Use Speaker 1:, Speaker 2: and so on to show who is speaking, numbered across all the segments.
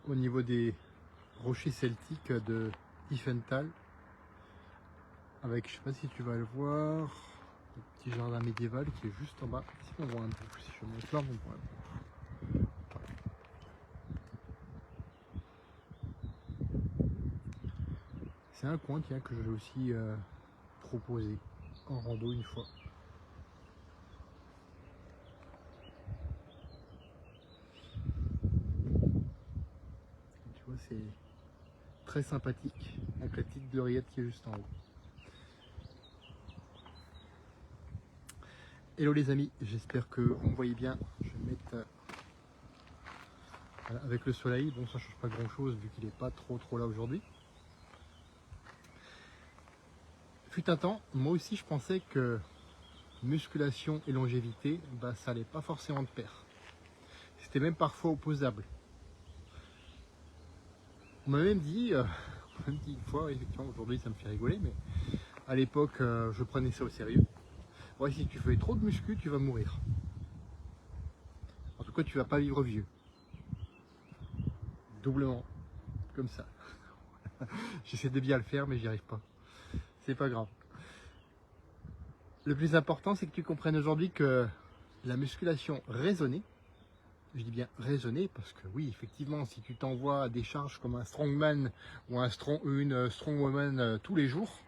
Speaker 1: au niveau des rochers celtiques de Tiefenthal, avec, je sais pas si tu vas le voir, le petit jardin médiéval qui est juste en bas. Si on voit un peu, si je monte là, on voit un peu. C'est un coin, tiens, que je vais aussi proposer en rando une fois. Tu vois, c'est très sympathique avec la petite gloriette qui est juste en haut. Hello les amis, j'espère que vous me voyez bien. Je vais mettre voilà, avec le soleil. Bon, ça change pas grand chose vu qu'il n'est pas trop là aujourd'hui. Fut un temps, moi aussi je pensais que musculation et longévité, bah, ça allait pas forcément de pair. C'était même parfois opposable. On m'a même dit une fois, effectivement aujourd'hui ça me fait rigoler, mais à l'époque je prenais ça au sérieux. Ouais, si tu fais trop de muscu, tu vas mourir. En tout cas, tu vas pas vivre vieux. Doublement, comme ça. J'essaie de bien le faire, mais j'y arrive pas. C'est pas grave. Le plus important, c'est que tu comprennes aujourd'hui que la musculation raisonnée, je dis bien raisonnée, parce que oui, effectivement, si tu t'envoies des charges comme un strongman ou une strongwoman tous les jours,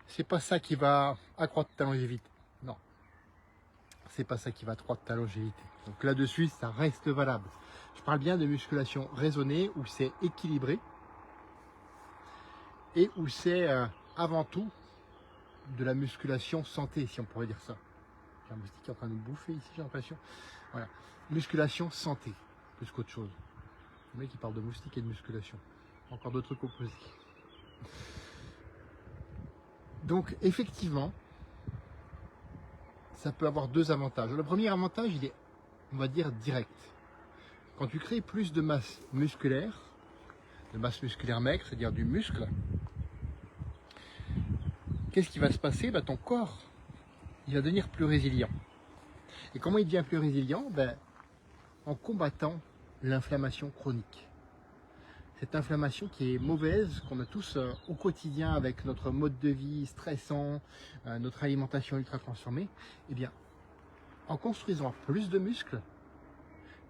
Speaker 1: c'est pas ça qui va accroître ta longévité. Non, c'est pas ça qui va accroître ta longévité. Donc là-dessus, ça reste valable. Je parle bien de musculation raisonnée où c'est équilibré et où c'est avant tout de la musculation santé, si on pourrait dire ça. J'ai un moustique qui est en train de me bouffer ici, j'ai l'impression. Voilà, musculation santé, plus qu'autre chose. Le mec qui parle de moustique et de musculation. Encore d'autres trucs opposés. Donc effectivement, ça peut avoir deux avantages. Le premier avantage, il est, on va dire, direct. Quand tu crées plus de masse musculaire maigre, c'est-à-dire du muscle, qu'est-ce qui va se passer? Ton corps, il va devenir plus résilient. Et comment il devient plus résilient? En combattant l'inflammation chronique. Cette inflammation qui est mauvaise, qu'on a tous au quotidien avec notre mode de vie stressant, notre alimentation ultra transformée, eh bien, en construisant plus de muscles,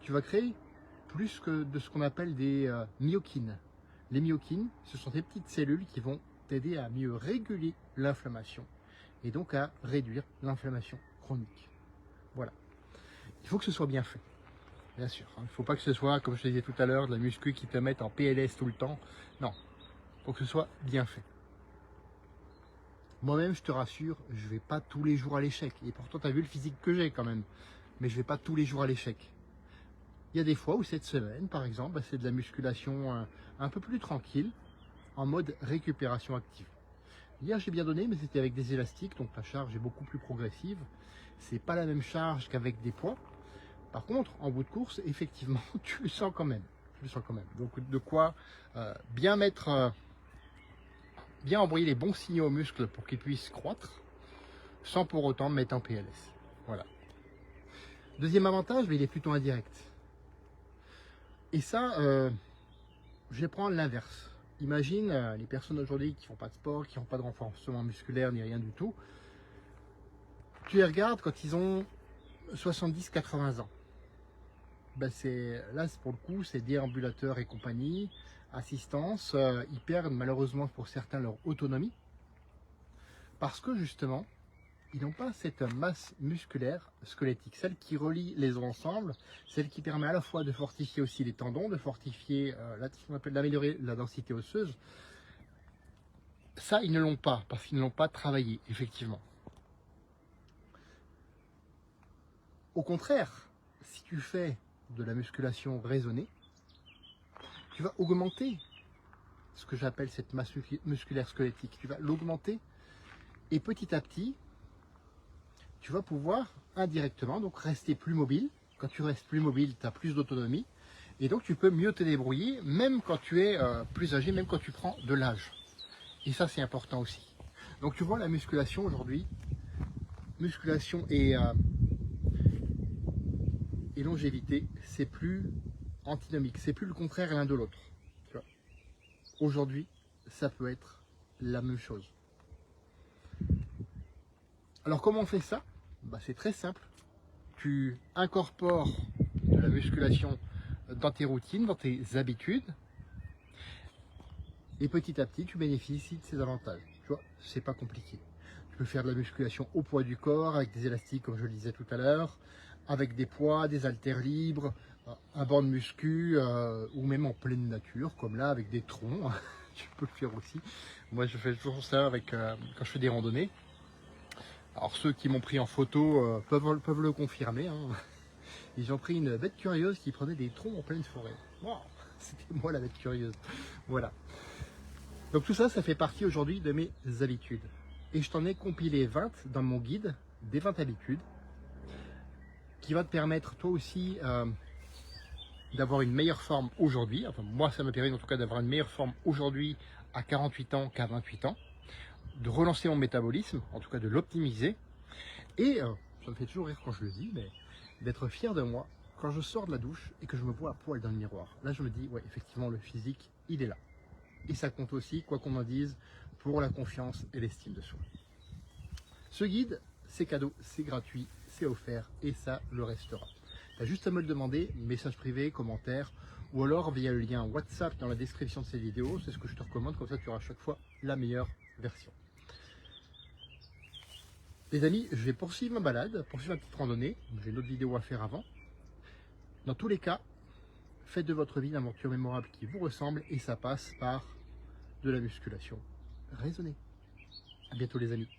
Speaker 1: tu vas créer plus que de ce qu'on appelle des myokines. Les myokines, ce sont des petites cellules qui vont t'aider à mieux réguler l'inflammation et donc à réduire l'inflammation chronique. Voilà. Il faut que ce soit bien fait, bien sûr. Il ne faut pas que ce soit, comme je te disais tout à l'heure, de la muscu qui te mette en PLS tout le temps. Non, il faut que ce soit bien fait. Moi-même, je te rassure, je ne vais pas tous les jours à l'échec. Et pourtant, tu as vu le physique que j'ai quand même. Mais je ne vais pas tous les jours à l'échec. Il y a des fois où cette semaine, par exemple, c'est de la musculation un peu plus tranquille, en mode récupération active. Hier, j'ai bien donné, mais c'était avec des élastiques, donc la charge est beaucoup plus progressive. C'est pas la même charge qu'avec des poids. Par contre, en bout de course, effectivement, tu le sens quand même. Donc, de quoi bien mettre, bien envoyer les bons signaux aux muscles pour qu'ils puissent croître, sans pour autant mettre en PLS. Voilà. Deuxième avantage, mais il est plutôt indirect. Et ça, je vais prendre l'inverse. Imagine les personnes aujourd'hui qui ne font pas de sport, qui n'ont pas de renforcement musculaire ni rien du tout. Tu les regardes quand ils ont 70-80 ans. Là, pour le coup, c'est déambulateurs et compagnie, assistance. Ils perdent malheureusement pour certains leur autonomie. Parce que justement, ils n'ont pas cette masse musculaire squelettique, celle qui relie les os ensemble, celle qui permet à la fois de fortifier aussi les tendons, de fortifier, ce qu'on appelle d'améliorer la densité osseuse. Ça, ils ne l'ont pas, parce qu'ils ne l'ont pas travaillé, effectivement. Au contraire, si tu fais de la musculation raisonnée, tu vas augmenter ce que j'appelle cette masse musculaire squelettique. Tu vas l'augmenter et petit à petit, tu vas pouvoir indirectement donc rester plus mobile. Quand tu restes plus mobile, tu as plus d'autonomie et donc tu peux mieux te débrouiller même quand tu es plus âgé, même quand tu prends de l'âge. Et ça, c'est important aussi. Donc tu vois, la musculation aujourd'hui, musculation et longévité, c'est plus antinomique, c'est plus le contraire l'un de l'autre. Aujourd'hui, ça peut être la même chose. Alors comment on fait ça? C'est très simple. Tu incorpores de la musculation dans tes routines, dans tes habitudes, et petit à petit, tu bénéficies de ces avantages. Tu vois, c'est pas compliqué. Tu peux faire de la musculation au poids du corps, avec des élastiques, comme je le disais tout à l'heure, avec des poids, des haltères libres, un banc de muscu, ou même en pleine nature, comme là, avec des troncs. Tu peux le faire aussi. Moi, je fais toujours ça avec, quand je fais des randonnées. Alors, ceux qui m'ont pris en photo peuvent le confirmer. Hein. Ils ont pris une bête curieuse qui prenait des troncs en pleine forêt. Wow, c'était moi la bête curieuse. Voilà. Donc tout ça, ça fait partie aujourd'hui de mes habitudes. Et je t'en ai compilé 20 dans mon guide des 20 habitudes qui va te permettre toi aussi d'avoir une meilleure forme aujourd'hui. Enfin, moi, ça m'a permis en tout cas d'avoir une meilleure forme aujourd'hui à 48 ans qu'à 28 ans, de relancer mon métabolisme, en tout cas de l'optimiser. Et ça me fait toujours rire quand je le dis, mais d'être fier de moi quand je sors de la douche et que je me vois à poil dans le miroir. Là, je me dis, ouais, effectivement, le physique, il est là. Et ça compte aussi, quoi qu'on en dise, pour la confiance et l'estime de soi. Ce guide, c'est cadeau, c'est gratuit, c'est offert et ça le restera. Tu as juste à me le demander, message privé, commentaire, ou alors via le lien WhatsApp dans la description de cette vidéo. C'est ce que je te recommande, comme ça tu auras à chaque fois la meilleure version. Les amis, je vais poursuivre ma balade, poursuivre ma petite randonnée. J'ai une autre vidéo à faire avant. Dans tous les cas, faites de votre vie une aventure mémorable qui vous ressemble et ça passe par de la musculation raisonnée. À bientôt les amis.